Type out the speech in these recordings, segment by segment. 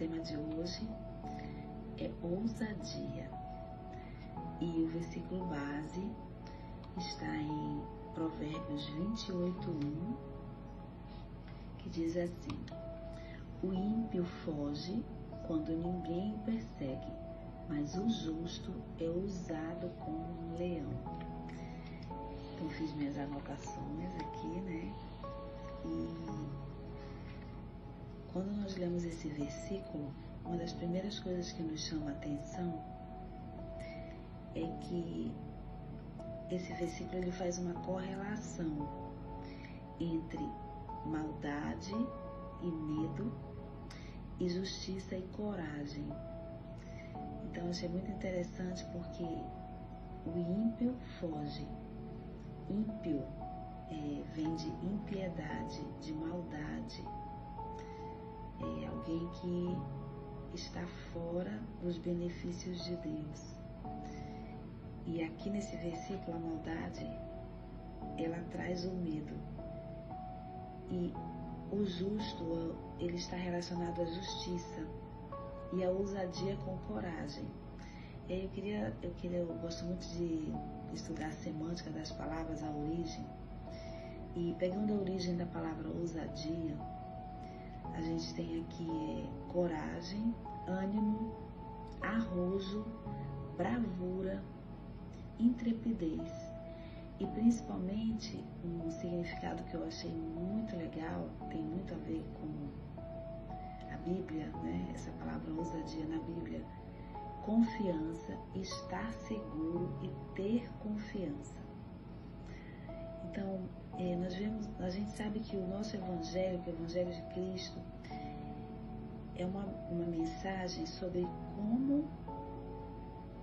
tema de hoje é ousadia. E o versículo base está em Provérbios 28:1, que diz assim: o ímpio foge quando ninguém o persegue, mas o justo é ousado como um leão. Então fiz minhas anotações aqui, né? E quando nós lemos esse versículo, uma das primeiras coisas que nos chama a atenção é que esse versículo ele faz uma correlação entre maldade e medo e justiça e coragem. Então eu achei muito interessante porque o ímpio foge. Ímpio vem de impiedade, de maldade. É alguém que está fora dos benefícios de Deus. E aqui nesse versículo, a maldade, ela traz o medo. E o justo, ele está relacionado à justiça e a ousadia com coragem. E aí eu gosto muito de estudar a semântica das palavras, a origem. E pegando a origem da palavra ousadia, a gente tem aqui coragem, ânimo, arrojo, bravura, intrepidez. E principalmente um significado que eu achei muito legal, tem muito a ver com a Bíblia, né? Essa palavra ousadia na Bíblia, confiança, estar seguro e ter confiança. Então, a gente sabe que o nosso Evangelho, que é o Evangelho de Cristo, é uma mensagem sobre como,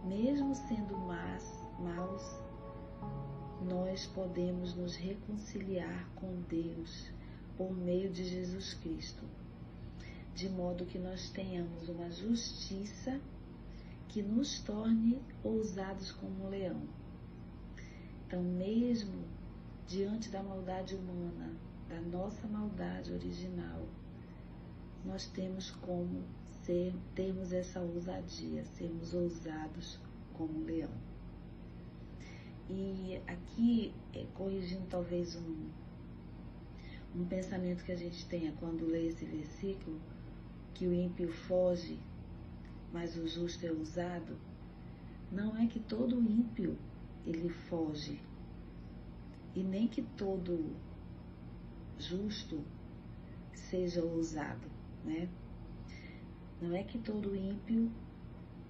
mesmo sendo maus, nós podemos nos reconciliar com Deus por meio de Jesus Cristo, de modo que nós tenhamos uma justiça que nos torne ousados como um leão. Então, mesmo diante da maldade humana, da nossa maldade original, nós temos como termos essa ousadia, sermos ousados como um leão. E aqui, corrigindo talvez um pensamento que a gente tenha quando lê esse versículo, que o ímpio foge, mas o justo é ousado, não é que todo ímpio ele foge, e nem que todo justo seja ousado, né? Não é que todo ímpio,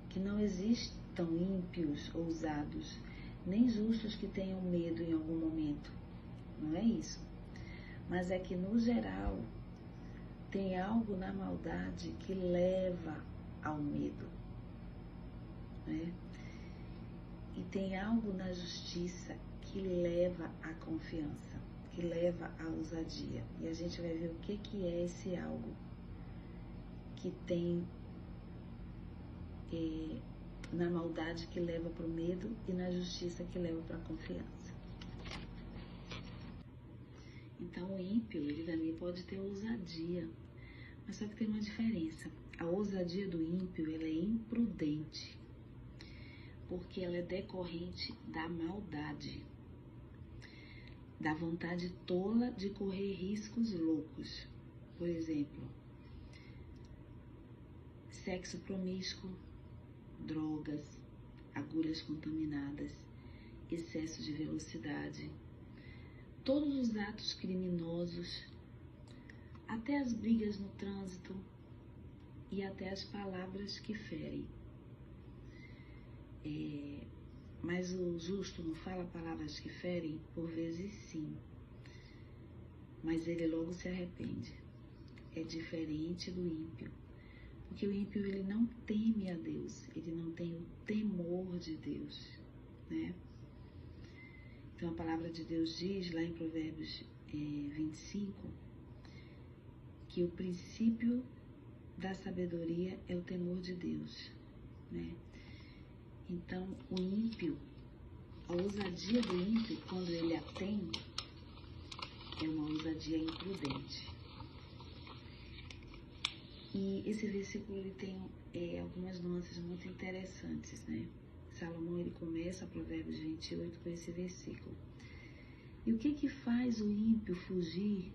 que não existam ímpios ousados, nem justos que tenham medo em algum momento. Não é isso. Mas é que, no geral, tem algo na maldade que leva ao medo, né? E tem algo na justiça que leva à confiança, que leva à ousadia. E a gente vai ver o que é esse algo que tem na maldade que leva para o medo e na justiça que leva para a confiança. Então o ímpio, ele também pode ter ousadia, mas só que tem uma diferença. A ousadia do ímpio, ela é imprudente, porque ela é decorrente da maldade, da vontade tola de correr riscos loucos. Por exemplo, sexo promíscuo, drogas, agulhas contaminadas, excesso de velocidade, todos os atos criminosos, até as brigas no trânsito e até as palavras que ferem. Mas o justo não fala palavras que ferem? Por vezes sim, mas ele logo se arrepende. É diferente do ímpio, porque o ímpio ele não teme a Deus, ele não tem o temor de Deus, né? Então a palavra de Deus diz lá em Provérbios 25 que o princípio da sabedoria é o temor de Deus, né? Então o ímpio, a ousadia do ímpio, quando ele a tem, é uma ousadia imprudente. E esse versículo ele tem algumas nuances muito interessantes, né? Salomão ele começa Provérbios 28 com esse versículo. E o que faz o ímpio fugir,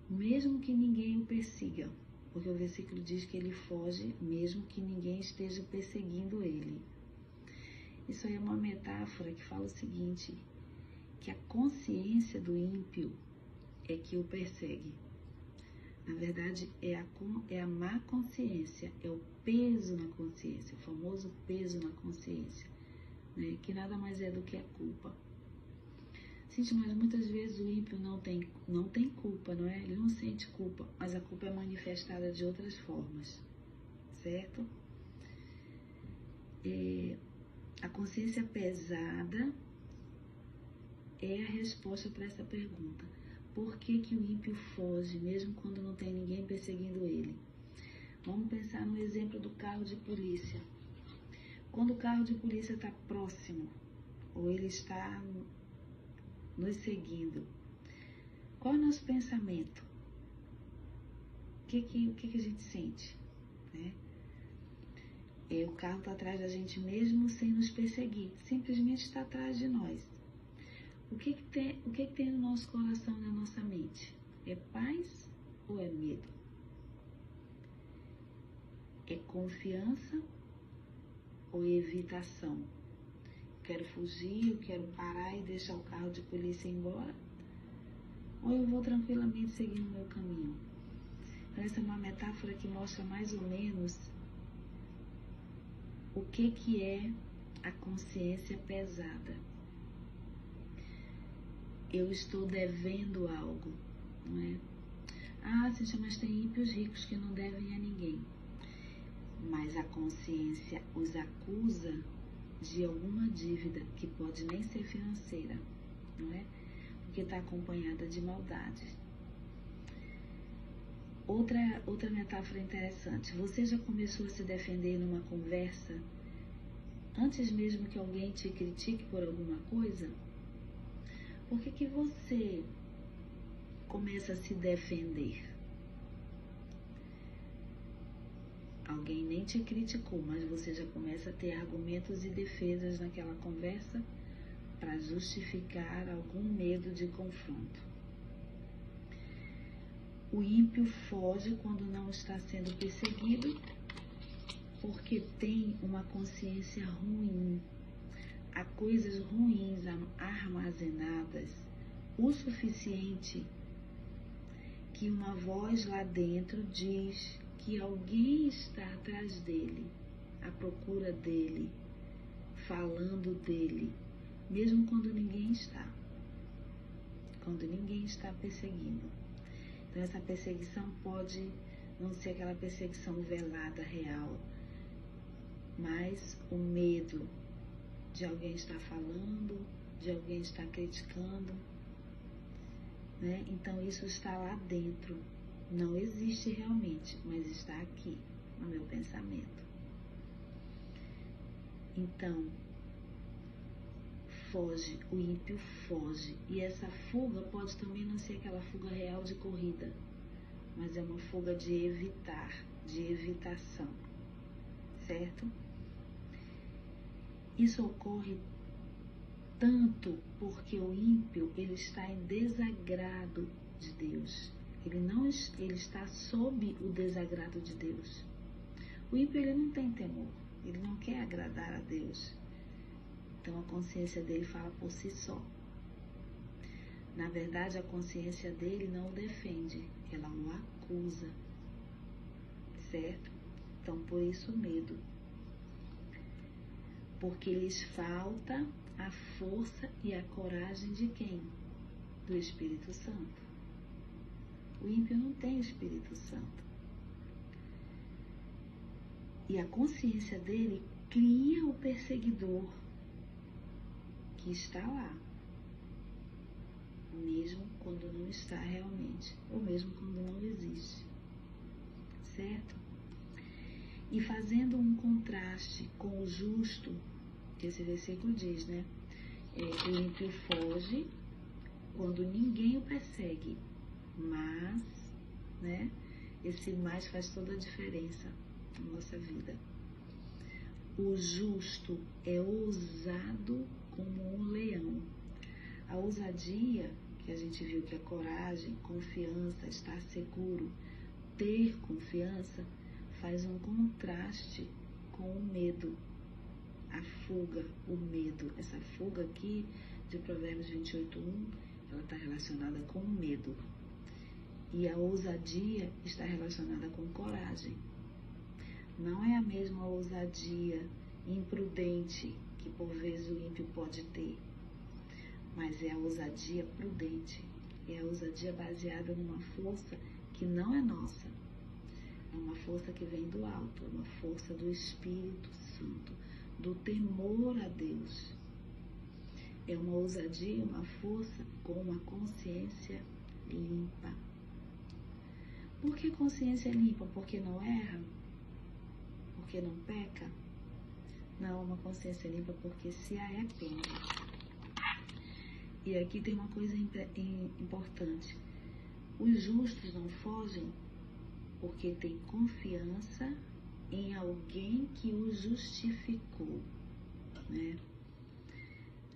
mesmo que ninguém o persiga? Porque o versículo diz que ele foge mesmo que ninguém esteja perseguindo ele. Isso aí é uma metáfora que fala o seguinte, que a consciência do ímpio é que o persegue. Na verdade, é a má consciência, é o peso na consciência, o famoso peso na consciência, né? Que nada mais é do que a culpa. Gente, mas muitas vezes o ímpio não tem culpa, não é? Ele não sente culpa, mas a culpa é manifestada de outras formas, certo? A consciência pesada é a resposta para essa pergunta. Por que o ímpio foge, mesmo quando não tem ninguém perseguindo ele? Vamos pensar no exemplo do carro de polícia. Quando o carro de polícia está próximo, ou ele está nos seguindo, qual é o nosso pensamento? O que a gente sente? Né? O carro está atrás da gente mesmo sem nos perseguir, simplesmente está atrás de nós. O que tem no nosso coração, na nossa mente? É paz ou é medo? É confiança ou evitação? Quero fugir, eu quero parar e deixar o carro de polícia ir embora? Ou eu vou tranquilamente seguir o meu caminho? Então, essa é uma metáfora que mostra mais ou menos o que é a consciência pesada. Eu estou devendo algo, não é? Cíntia, mas tem ímpios ricos que não devem a ninguém. Mas a consciência os acusa de alguma dívida que pode nem ser financeira, não é? Porque está acompanhada de maldade. Outra metáfora interessante. Você já começou a se defender numa conversa antes mesmo que alguém te critique por alguma coisa? Por que você começa a se defender? Alguém nem te criticou, mas você já começa a ter argumentos e defesas naquela conversa para justificar algum medo de confronto. O ímpio foge quando não está sendo perseguido porque tem uma consciência ruim. Há coisas ruins armazenadas o suficiente que uma voz lá dentro diz que alguém está atrás dele, à procura dele, falando dele, mesmo quando ninguém está perseguindo. Então essa perseguição pode não ser aquela perseguição velada, real, mas o medo de alguém estar falando, de alguém estar criticando, né? Então isso está lá dentro, não existe realmente, mas está aqui no meu pensamento. Então, foge, o ímpio foge, e essa fuga pode também não ser aquela fuga real de corrida, mas é uma fuga de evitar, de evitação, certo? Isso ocorre tanto porque o ímpio ele está em desagrado de Deus. Ele está sob o desagrado de Deus. O ímpio ele não tem temor, ele não quer agradar a Deus. Então a consciência dele fala por si só. Na verdade, a consciência dele não o defende, ela o acusa, certo? Então por isso o medo. Porque lhes falta a força e a coragem de quem? Do Espírito Santo. O ímpio não tem Espírito Santo. E a consciência dele cria o perseguidor que está lá, mesmo quando não está realmente, ou mesmo quando não existe, certo? E fazendo um contraste com o justo, que esse versículo diz, né? O ímpio foge quando ninguém o persegue, mas, né? Esse mais faz toda a diferença na nossa vida. O justo é ousado como um leão. A ousadia, que a gente viu que é coragem, confiança, estar seguro, ter confiança, faz um contraste com o medo, a fuga, o medo. Essa fuga aqui de Provérbios 28:1, ela está relacionada com o medo. E a ousadia está relacionada com coragem. Não é a mesma ousadia imprudente que por vezes o ímpio pode ter, mas é a ousadia prudente, é a ousadia baseada numa força que não é nossa, é uma força que vem do alto, é uma força do Espírito Santo, do temor a Deus. É uma ousadia, uma força com uma consciência limpa. Por que consciência limpa? Porque não erra? Porque não peca? Não, uma consciência limpa porque se arrepende. E aqui tem uma coisa importante. Os justos não fogem porque têm confiança em alguém que os justificou, né?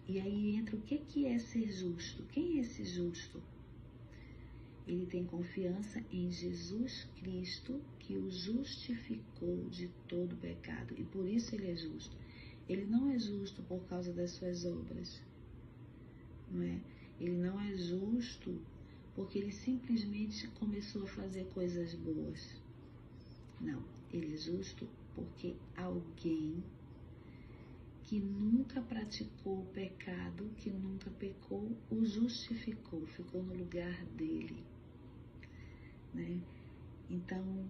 E aí entra o que é ser justo? Quem é esse justo? Ele tem confiança em Jesus Cristo, que o justificou de todo pecado. E por isso ele é justo. Ele não é justo por causa das suas obras. Não é? Ele não é justo porque ele simplesmente começou a fazer coisas boas. Não. Ele é justo porque alguém que nunca praticou o pecado, que nunca pecou, o justificou, ficou no lugar dele. Né? Então,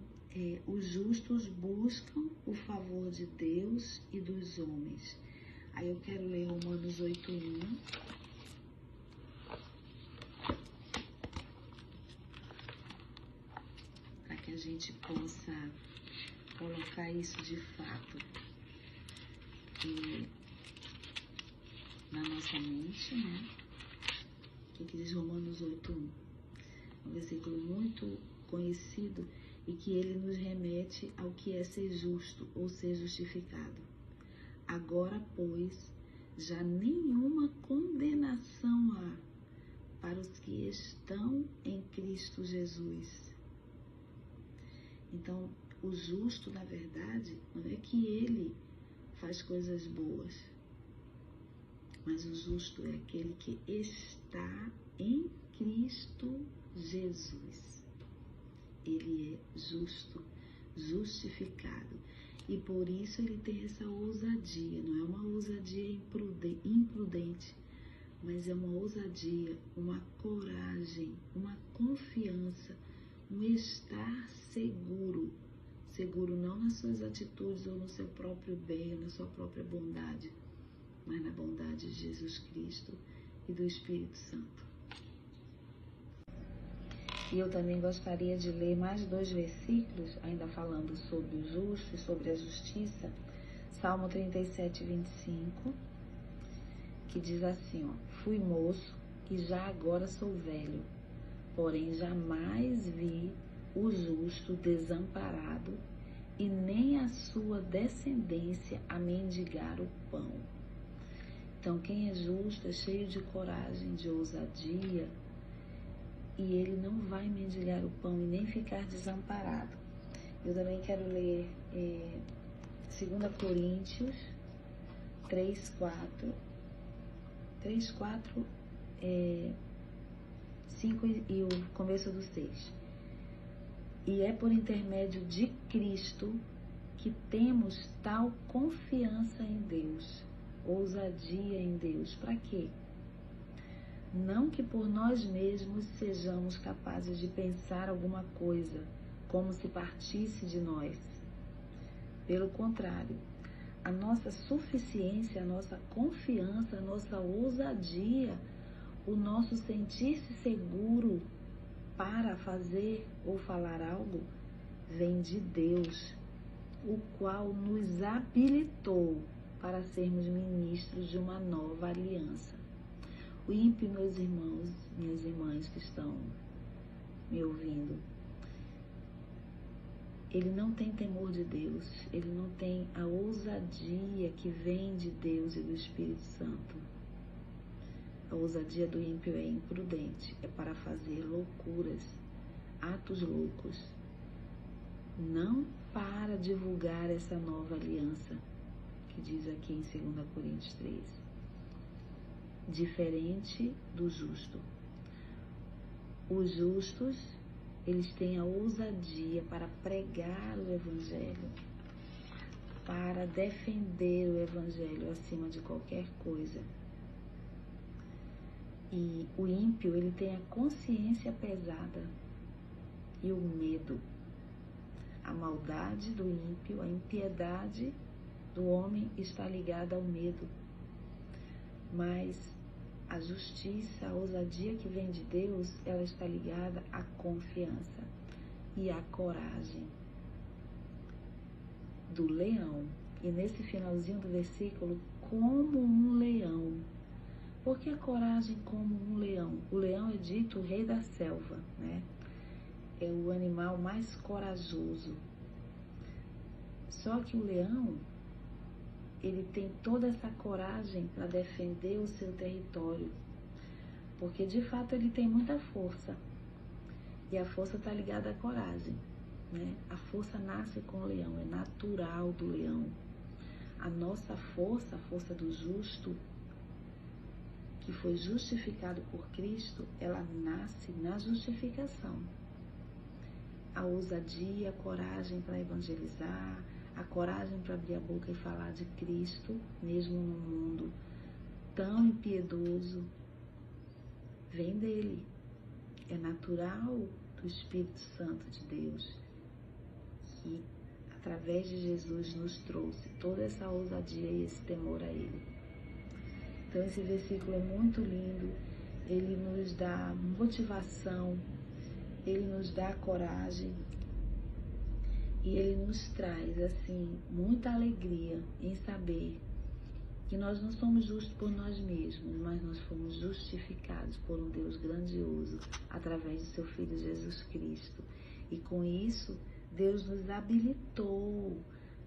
os justos buscam o favor de Deus e dos homens. Aí eu quero ler Romanos 8:1. Para que a gente possa colocar isso de fato na nossa mente, né? O que diz Romanos 8:1? Um versículo muito conhecido e que ele nos remete ao que é ser justo ou ser justificado. Agora, pois, já nenhuma condenação há para os que estão em Cristo Jesus. Então, o justo, na verdade, não é que ele faz coisas boas, mas o justo é aquele que está em Cristo Jesus. Ele é justo, justificado. E por isso ele tem essa ousadia. Não é uma ousadia imprudente, mas é uma ousadia, uma coragem, uma confiança, um estar seguro. Seguro não nas suas atitudes ou no seu próprio bem ou na sua própria bondade, mas na bondade de Jesus Cristo e do Espírito Santo. E eu também gostaria de ler mais 2 versículos, ainda falando sobre o justo e sobre a justiça. Salmo 37:25, que diz assim, ó: fui moço e já agora sou velho, porém jamais vi o justo desamparado e nem a sua descendência a mendigar o pão. Então, quem é justo é cheio de coragem, de ousadia, e ele não vai mendigar o pão e nem ficar desamparado. Eu também quero ler 2 Coríntios 3:4, 5 e o começo do 6. E é por intermédio de Cristo que temos tal confiança em Deus, ousadia em Deus. Para quê? Não que por nós mesmos sejamos capazes de pensar alguma coisa, como se partisse de nós. Pelo contrário, a nossa suficiência, a nossa confiança, a nossa ousadia, o nosso sentir-se seguro para fazer ou falar algo, vem de Deus, o qual nos habilitou para sermos ministros de uma nova aliança. O ímpio, meus irmãos, minhas irmãs que estão me ouvindo, ele não tem temor de Deus, ele não tem a ousadia que vem de Deus e do Espírito Santo. A ousadia do ímpio é imprudente, é para fazer loucuras, atos loucos, não para divulgar essa nova aliança, que diz aqui em 2 Coríntios 3. Diferente do justo. Os justos, eles têm a ousadia para pregar o Evangelho, para defender o Evangelho acima de qualquer coisa. E o ímpio, ele tem a consciência pesada e o medo. A maldade do ímpio, a impiedade do homem está ligada ao medo. Mas a justiça, a ousadia que vem de Deus, ela está ligada à confiança e à coragem do leão. E nesse finalzinho do versículo, como um leão. Por que a coragem como um leão? O leão é dito o rei da selva, né? É o animal mais corajoso. Só que o leão, ele tem toda essa coragem para defender o seu território, porque de fato ele tem muita força, e a força está ligada à coragem, né? A força nasce com o leão, é natural do leão. A nossa força, a força do justo, que foi justificado por Cristo, ela nasce na justificação. A ousadia, a coragem para evangelizar, a coragem para abrir a boca e falar de Cristo, mesmo num mundo tão impiedoso, vem dele. É natural do Espírito Santo de Deus, que através de Jesus nos trouxe toda essa ousadia e esse temor a ele. Então esse versículo é muito lindo, ele nos dá motivação, ele nos dá coragem, e ele nos traz, assim, muita alegria em saber que nós não somos justos por nós mesmos, mas nós fomos justificados por um Deus grandioso através de seu Filho Jesus Cristo. E com isso, Deus nos habilitou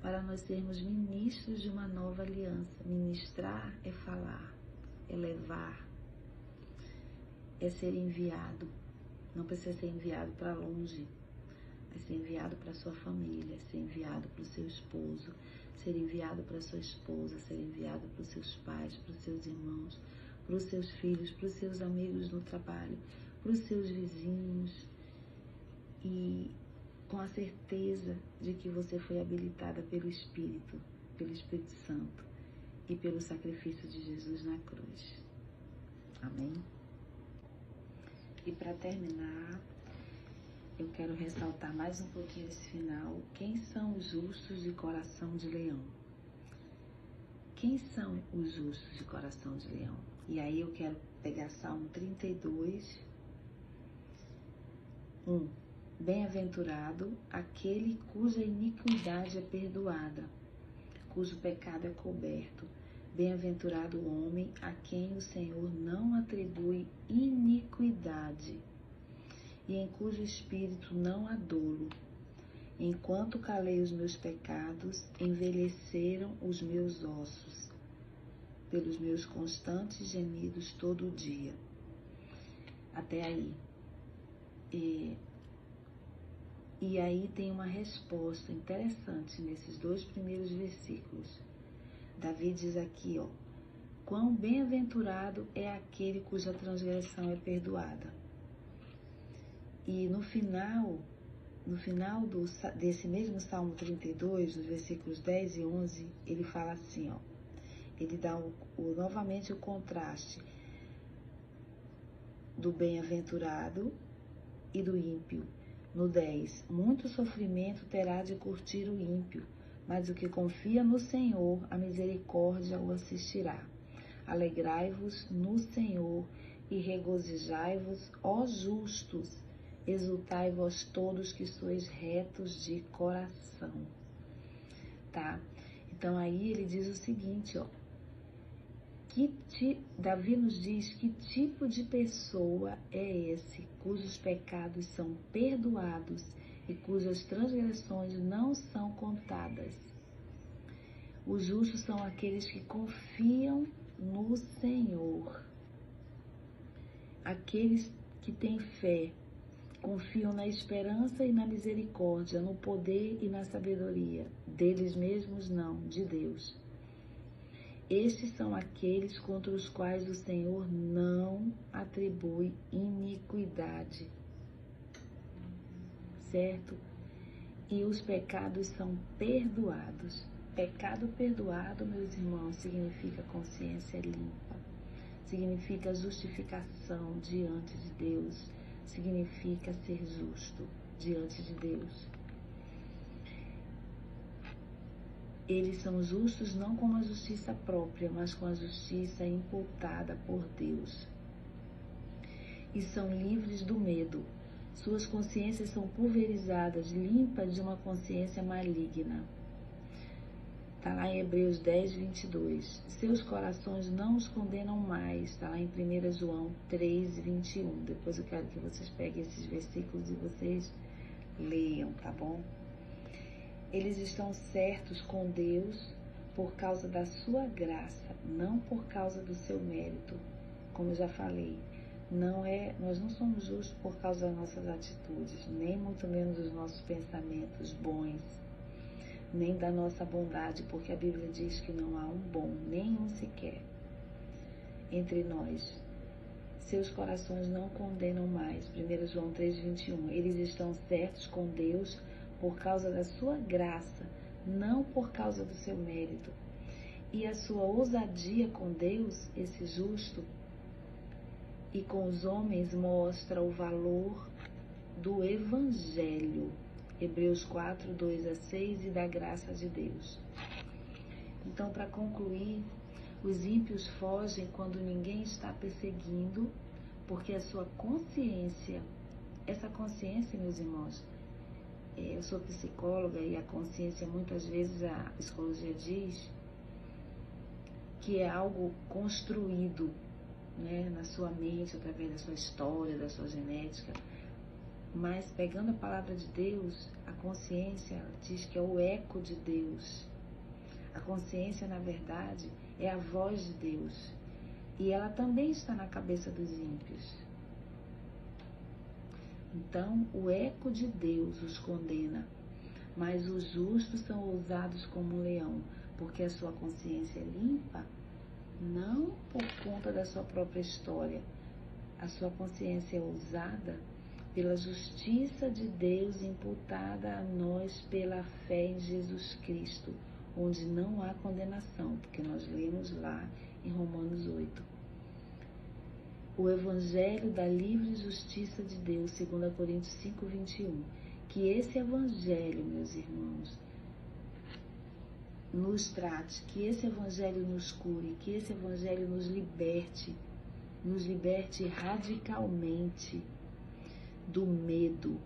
para nós sermos ministros de uma nova aliança. Ministrar é falar, é levar, é ser enviado. Não precisa ser enviado para longe, mas ser enviado para a sua família, ser enviado para o seu esposo, ser enviado para a sua esposa, ser enviado para os seus pais, para os seus irmãos, para os seus filhos, para os seus amigos no trabalho, para os seus vizinhos, e com a certeza de que você foi habilitada pelo Espírito Santo e pelo sacrifício de Jesus na cruz. Amém? E para terminar, eu quero ressaltar mais um pouquinho esse final. Quem são os justos de coração de leão? Quem são os justos de coração de leão? E aí eu quero pegar Salmo 32, 1. Bem-aventurado aquele cuja iniquidade é perdoada, cujo pecado é coberto. Bem-aventurado o homem a quem o Senhor não atribui iniquidade, e em cujo espírito não há dolo. Enquanto calei os meus pecados, envelheceram os meus ossos, pelos meus constantes gemidos todo o dia. Até aí. E aí tem uma resposta interessante nesses dois primeiros versículos. Davi diz aqui, ó, quão bem-aventurado é aquele cuja transgressão é perdoada. E no final desse mesmo Salmo 32, nos versículos 10 e 11, ele fala assim, ó, ele dá novamente o contraste do bem-aventurado e do ímpio. No 10, muito sofrimento terá de curtir o ímpio, mas o que confia no Senhor, a misericórdia o assistirá. Alegrai-vos no Senhor e regozijai-vos, ó justos, exultai vós todos que sois retos de coração. Tá? Então aí ele diz o seguinte, ó, Davi nos diz que tipo de pessoa é esse, cujos pecados são perdoados, e cujas transgressões não são contadas. Os justos são aqueles que confiam no Senhor. Aqueles que têm fé, confiam na esperança e na misericórdia, no poder e na sabedoria. Deles mesmos não, de Deus. Estes são aqueles contra os quais o Senhor não atribui iniquidade. Certo? E os pecados são perdoados. Pecado perdoado, meus irmãos, significa consciência limpa. Significa justificação diante de Deus. Significa ser justo diante de Deus. Eles são justos não com a justiça própria, mas com a justiça imputada por Deus. E são livres do medo. Suas consciências são pulverizadas, limpas de uma consciência maligna. Está lá em Hebreus 10, 22. Seus corações não os condenam mais. Está lá em 1 João 3, 21. Depois eu quero que vocês peguem esses versículos e vocês leiam, tá bom? Eles estão certos com Deus por causa da sua graça, não por causa do seu mérito. Como eu já falei, nós não somos justos por causa das nossas atitudes, nem muito menos dos nossos pensamentos bons, nem da nossa bondade, porque a Bíblia diz que não há um bom, nenhum sequer, entre nós. Seus corações não condenam mais. 1 João 3, 21. Eles estão certos com Deus por causa da sua graça, não por causa do seu mérito. E a sua ousadia com Deus, esse justo, e com os homens mostra o valor do Evangelho. Hebreus 4, 2 a 6 e da graça de Deus. Então, para concluir, os ímpios fogem quando ninguém está perseguindo, porque a sua consciência, essa consciência, meus irmãos, eu sou psicóloga e a consciência, muitas vezes a psicologia diz que é algo construído, né, na sua mente, através da sua história, da sua genética. Mas pegando a palavra de Deus, a consciência diz que é o eco de Deus. A consciência, na verdade, é a voz de Deus. E ela também está na cabeça dos ímpios. Então, o eco de Deus os condena, mas os justos são ousados como um leão, porque a sua consciência é limpa, não por conta da sua própria história. A sua consciência é ousada pela justiça de Deus imputada a nós pela fé em Jesus Cristo, onde não há condenação, porque nós lemos lá em Romanos 8. O Evangelho da livre justiça de Deus, 2 Coríntios 5, 21. Que esse Evangelho, meus irmãos, nos trate, que esse Evangelho nos cure, que esse Evangelho nos liberte radicalmente do medo,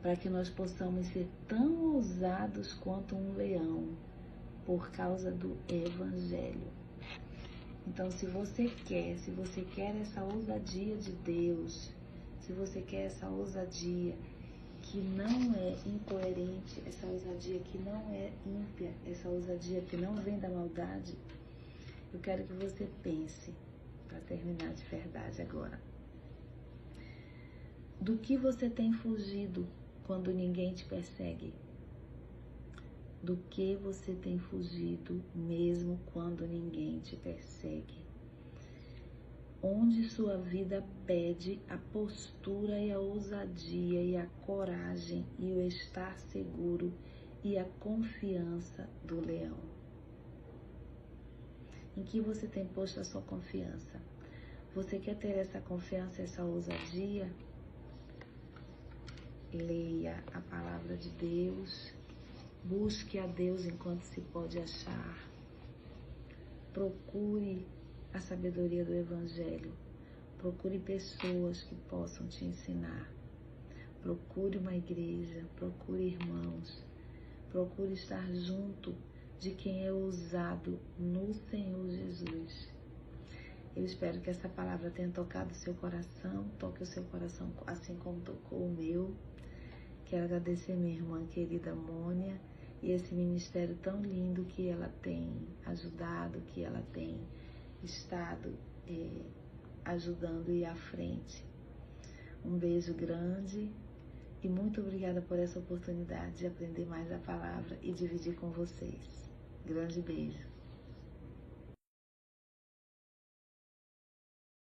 para que nós possamos ser tão ousados quanto um leão, por causa do Evangelho. Então, se você quer essa ousadia de Deus, se você quer essa ousadia que não é incoerente, essa ousadia que não é ímpia, essa ousadia que não vem da maldade, eu quero que você pense, para terminar de verdade agora, do que você tem fugido quando ninguém te persegue? Do que você tem fugido mesmo quando ninguém te persegue? Onde sua vida pede a postura e a ousadia e a coragem e o estar seguro e a confiança do leão? Em que você tem posto a sua confiança? Você quer ter essa confiança, essa ousadia? Leia a palavra de Deus, busque a Deus enquanto se pode achar, procure a sabedoria do Evangelho, procure pessoas que possam te ensinar, procure uma igreja, procure irmãos, procure estar junto de quem é ousado no Senhor Jesus. Eu espero que essa palavra tenha tocado o seu coração, toque o seu coração assim como tocou o meu, que quero agradecer minha irmã querida Mônia e esse ministério tão lindo que ela tem ajudado, que ela tem estado ajudando e à frente. Um beijo grande e muito obrigada por essa oportunidade de aprender mais a palavra e dividir com vocês. Grande beijo.